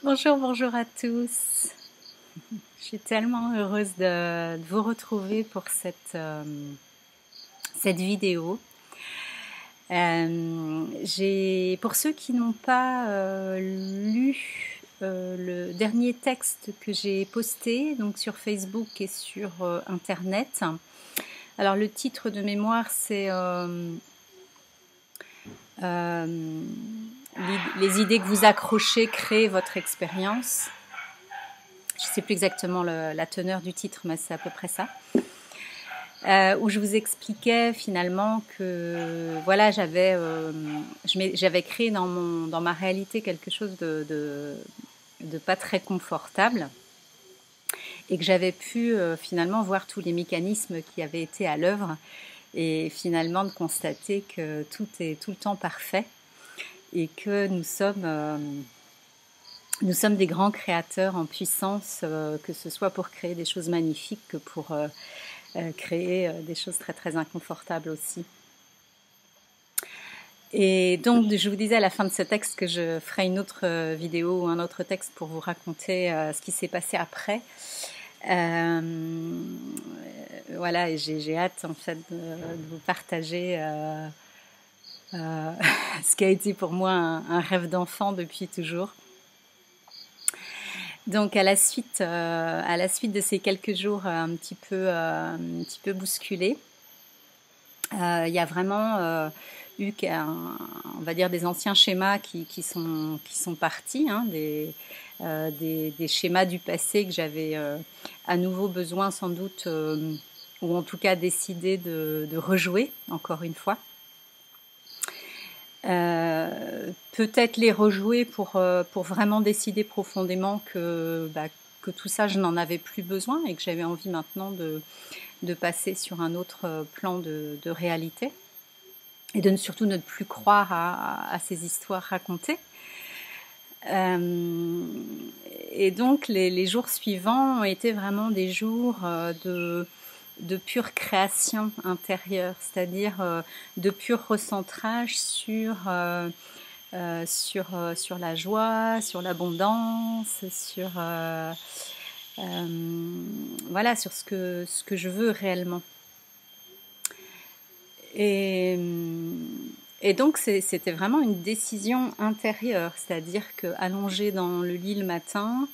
Bonjour, bonjour à tous. Je suis tellement heureuse de vous retrouver pour cette vidéo. Pour ceux qui n'ont pas lu le dernier texte que j'ai posté donc sur Facebook et sur Internet, alors le titre de mémoire c'est les idées que vous accrochez créent votre expérience. Je ne sais plus exactement la teneur du titre, mais c'est à peu près ça. Où je vous expliquais finalement que voilà, j'avais créé dans ma réalité quelque chose de pas très confortable et que j'avais pu finalement voir tous les mécanismes qui avaient été à l'œuvre et finalement de constater que tout est tout le temps parfait et que nous sommes des grands créateurs en puissance, que ce soit pour créer des choses magnifiques que pour créer des choses très très inconfortables aussi. Et donc je vous disais à la fin de ce texte que je ferai une autre vidéo ou un autre texte pour vous raconter ce qui s'est passé après. Voilà, et j'ai hâte en fait de vous partager ce qui a été pour moi un rêve d'enfant depuis toujours. Donc à la suite de ces quelques jours un petit peu bousculés, il y a vraiment eu on va dire des anciens schémas qui sont partis, hein, des schémas du passé que j'avais à nouveau besoin sans doute, ou en tout cas décidé de rejouer encore une fois. Peut-être les rejouer pour vraiment décider profondément que tout ça je n'en avais plus besoin et que j'avais envie maintenant de passer sur un autre plan de réalité et surtout ne plus croire à ces histoires racontées. Et donc les jours suivants ont été vraiment des jours de pure création intérieure, c'est-à-dire de pur recentrage sur la joie, sur l'abondance, voilà, sur ce que je veux réellement. Et donc c'était vraiment une décision intérieure, c'est-à-dire que allongée dans le lit le matin,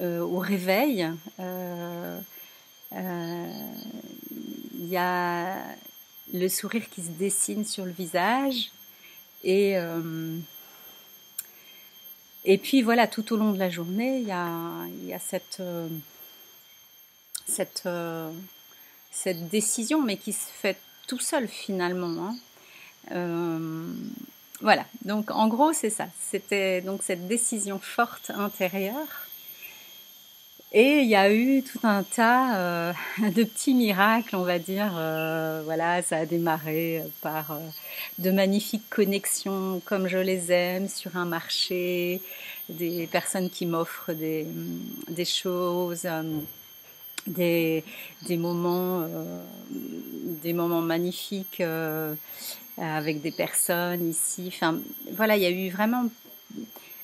au réveil, il y a le sourire qui se dessine sur le visage et puis voilà, tout au long de la journée, il y a cette décision, mais qui se fait tout seul finalement, hein. Voilà, donc en gros c'est ça, c'était donc cette décision forte intérieure. Et il y a eu tout un tas de petits miracles, on va dire. Voilà, ça a démarré par de magnifiques connexions, comme je les aime, sur un marché, des personnes qui m'offrent des choses, des moments magnifiques avec des personnes ici. Enfin, voilà, il y a eu vraiment.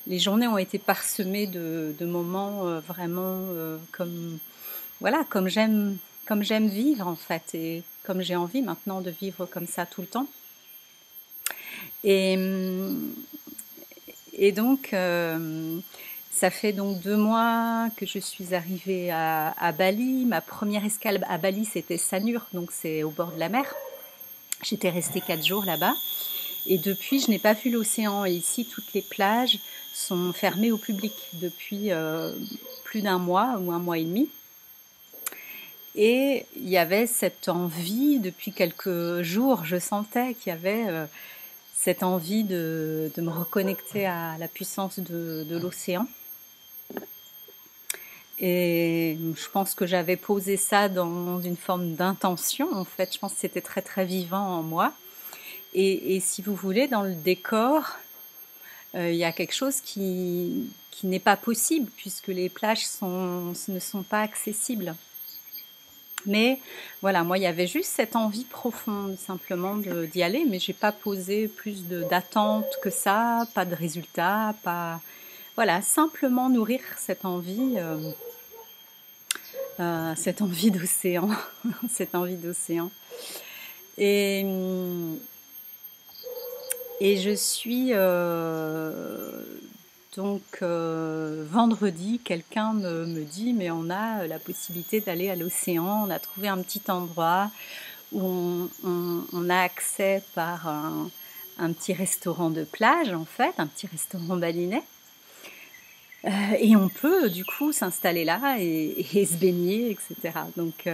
Les journées ont été parsemées de moments vraiment comme j'aime vivre en fait, et comme j'ai envie maintenant de vivre comme ça tout le temps. Et donc ça fait donc 2 mois que je suis arrivée à Bali. Ma première escale à Bali, c'était Sanur, donc c'est au bord de la mer. J'étais restée 4 jours là-bas. Et depuis, je n'ai pas vu l'océan. Et ici, toutes les plages sont fermées au public depuis plus d'1 mois ou 1 mois et demi. Et il y avait cette envie, depuis quelques jours, je sentais qu'il y avait cette envie de me reconnecter à la puissance de l'océan. Et je pense que j'avais posé ça dans une forme d'intention. En fait, je pense que c'était très très vivant en moi. Et si vous voulez, dans le décor, il y a quelque chose qui n'est pas possible puisque les plages ne sont pas accessibles. Mais voilà, moi, il y avait juste cette envie profonde simplement d'y aller, mais j'ai pas posé plus d'attente que ça, pas de résultat, pas voilà, simplement nourrir cette envie d'océan, cette envie d'océan. Et je suis vendredi, quelqu'un me dit mais on a la possibilité d'aller à l'océan, on a trouvé un petit endroit où on a accès par un petit restaurant de plage en fait, un petit restaurant balinais. Et on peut du coup s'installer là et se baigner, etc. Donc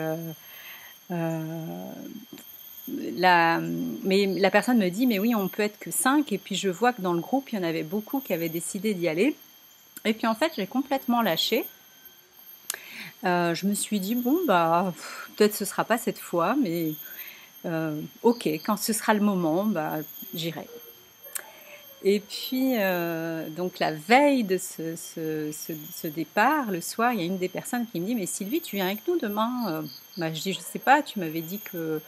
mais la personne me dit mais oui, on peut être que 5, et puis je vois que dans le groupe il y en avait beaucoup qui avaient décidé d'y aller, et puis en fait j'ai complètement lâché. Je me suis dit bon bah peut-être ce sera pas cette fois, mais ok, quand ce sera le moment, bah j'irai. Et puis, donc la veille de ce départ, le soir, il y a une des personnes qui me dit « Mais Sylvie, tu viens avec nous demain ?» Bah, je dis « Je sais pas, tu m'avais dit que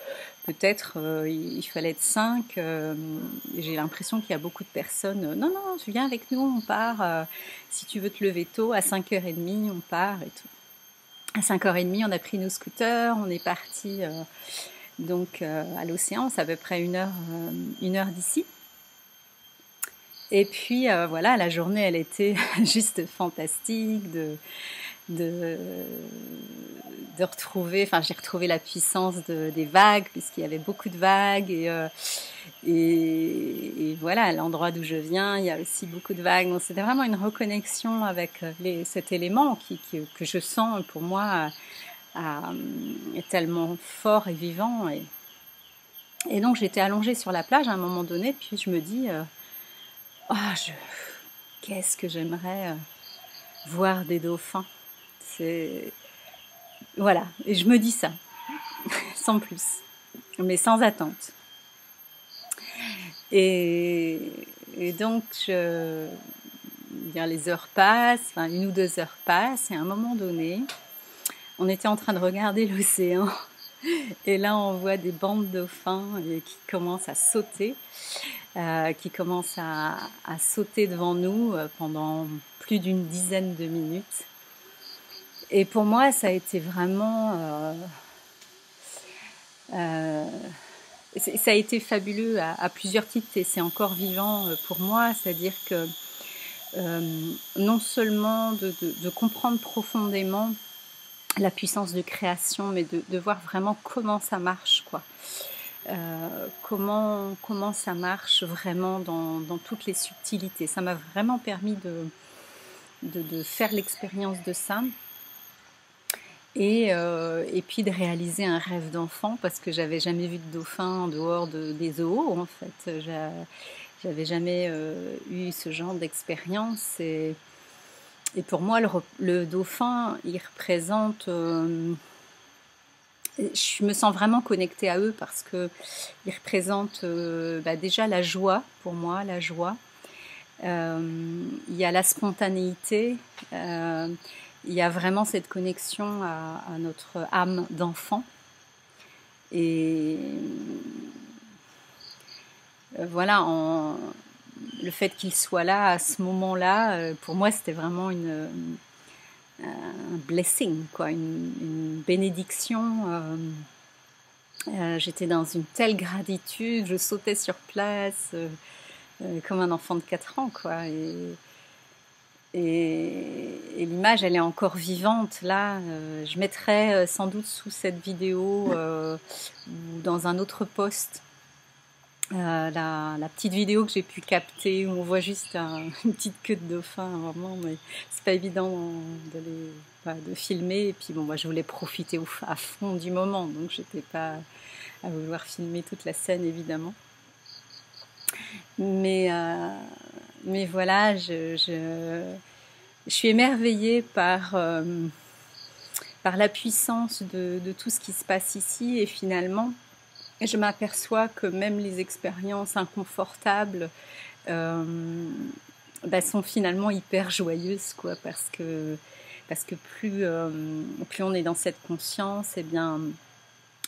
peut-être il fallait être 5. J'ai l'impression qu'il y a beaucoup de personnes. Non, non, tu viens avec nous, on part. Si tu veux te lever tôt, à 5h30, on part et tout. » À 5h30, on a pris nos scooters, on est parti à l'océan, c'est à peu près une heure d'ici. Et puis voilà, la journée, elle était juste fantastique de retrouver, enfin j'ai retrouvé la puissance des vagues, puisqu'il y avait beaucoup de vagues, et voilà, à l'endroit d'où je viens, il y a aussi beaucoup de vagues. Donc c'était vraiment une reconnexion avec cet élément que je sens pour moi est tellement fort et vivant. Et donc j'étais allongée sur la plage à un moment donné, puis je me dis qu'est-ce que j'aimerais voir des dauphins. Voilà, et je me dis ça, sans plus, mais sans attente. Et donc, les heures passent, enfin 1 ou 2 heures passent, et à un moment donné, on était en train de regarder l'océan, et là on voit des bandes de dauphins qui commencent à sauter. Qui commence à sauter devant nous pendant plus d'une dizaine de minutes. Et pour moi, ça a été vraiment... ça a été fabuleux à plusieurs titres, et c'est encore vivant pour moi. C'est-à-dire que non seulement de comprendre profondément la puissance de création, mais de voir vraiment comment ça marche, quoi. Comment ça marche vraiment dans toutes les subtilités. Ça m'a vraiment permis de faire l'expérience de ça, et puis de réaliser un rêve d'enfant, parce que j'avais jamais vu de dauphin en dehors des zoos, en fait. J'avais jamais eu ce genre d'expérience, et pour moi le dauphin, il représente... je me sens vraiment connectée à eux, parce qu'ils représentent déjà la joie, pour moi, la joie. Il y a la spontanéité, il y a vraiment cette connexion à notre âme d'enfant. Et voilà, le fait qu'ils soient là à ce moment-là, pour moi, c'était vraiment un blessing, quoi, une bénédiction. J'étais dans une telle gratitude, je sautais sur place comme un enfant de 4 ans, quoi. Et l'image, elle est encore vivante là. Je mettrai sans doute sous cette vidéo ou dans un autre post la petite vidéo que j'ai pu capter, où on voit juste une petite queue de dauphin, vraiment, mais c'est pas évident de filmer. Et puis bon, moi je voulais profiter à fond du moment, donc j'étais pas à vouloir filmer toute la scène, évidemment. Mais voilà, je suis émerveillée par la puissance de tout ce qui se passe ici, et finalement je m'aperçois que même les expériences inconfortables sont finalement hyper joyeuses, quoi, parce que plus on est dans cette conscience, et bien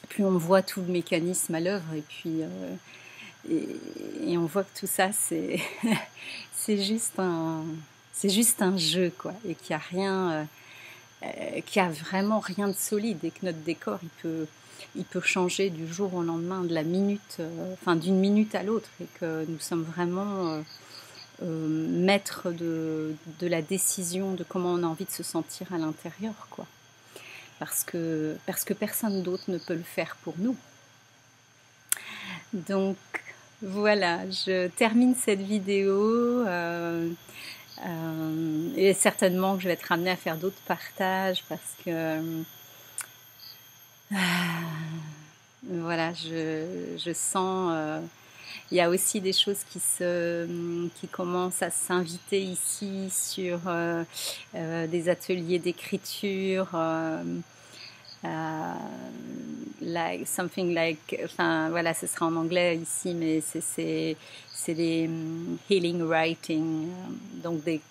plus on voit tout le mécanisme à l'œuvre, et puis et on voit que tout ça c'est c'est juste c'est juste un jeu, quoi, et qu'il y a rien, qu'il y a vraiment rien de solide, et que notre décor, il peut changer du jour au lendemain, de la minute, enfin d'une minute à l'autre, et que nous sommes vraiment maîtres de la décision de comment on a envie de se sentir à l'intérieur, quoi. Parce que personne d'autre ne peut le faire pour nous. Donc voilà, je termine cette vidéo et certainement que je vais être amenée à faire d'autres partages parce que voilà, je sens il y a aussi des choses qui commencent à s'inviter ici sur des ateliers d'écriture, something like, enfin voilà, ce sera en anglais ici, mais c'est des healing writing, donc des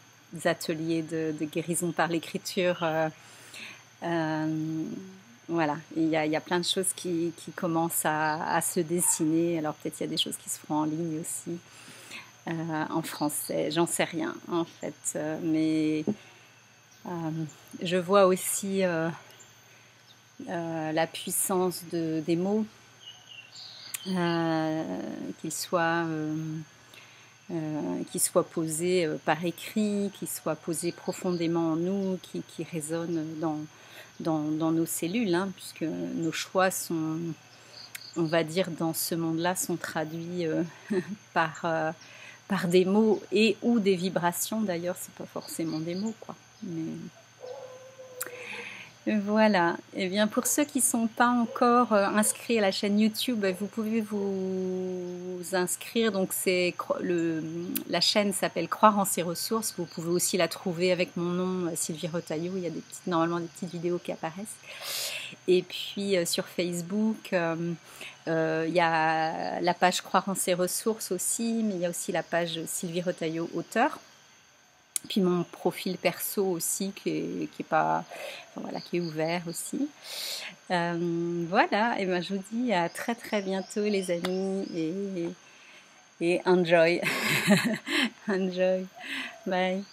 ateliers de guérison par l'écriture. Voilà, il y a plein de choses qui commencent à se dessiner. Alors peut-être il y a des choses qui se feront en ligne aussi, en français, j'en sais rien en fait. Mais je vois aussi la puissance des mots, qu'ils soient posés par écrit, qu'ils soient posés profondément en nous, qui résonnent dans nos cellules, hein, puisque nos choix sont, on va dire, dans ce monde-là, sont traduits par des mots et ou des vibrations. D'ailleurs, c'est pas forcément des mots, quoi. Mais voilà. Et bien, pour ceux qui ne sont pas encore inscrits à la chaîne YouTube, vous pouvez vous inscrire. Donc, la chaîne s'appelle Croire en ses ressources. Vous pouvez aussi la trouver avec mon nom, Sylvie Retailleau. Il y a normalement des petites vidéos qui apparaissent. Et puis, sur Facebook, il y a la page Croire en ses ressources aussi, mais il y a aussi la page Sylvie Retailleau, auteur. Puis mon profil perso aussi qui est pas, voilà, qui est ouvert aussi. Voilà, et ben je vous dis à très très bientôt les amis et enjoy. Enjoy. Bye.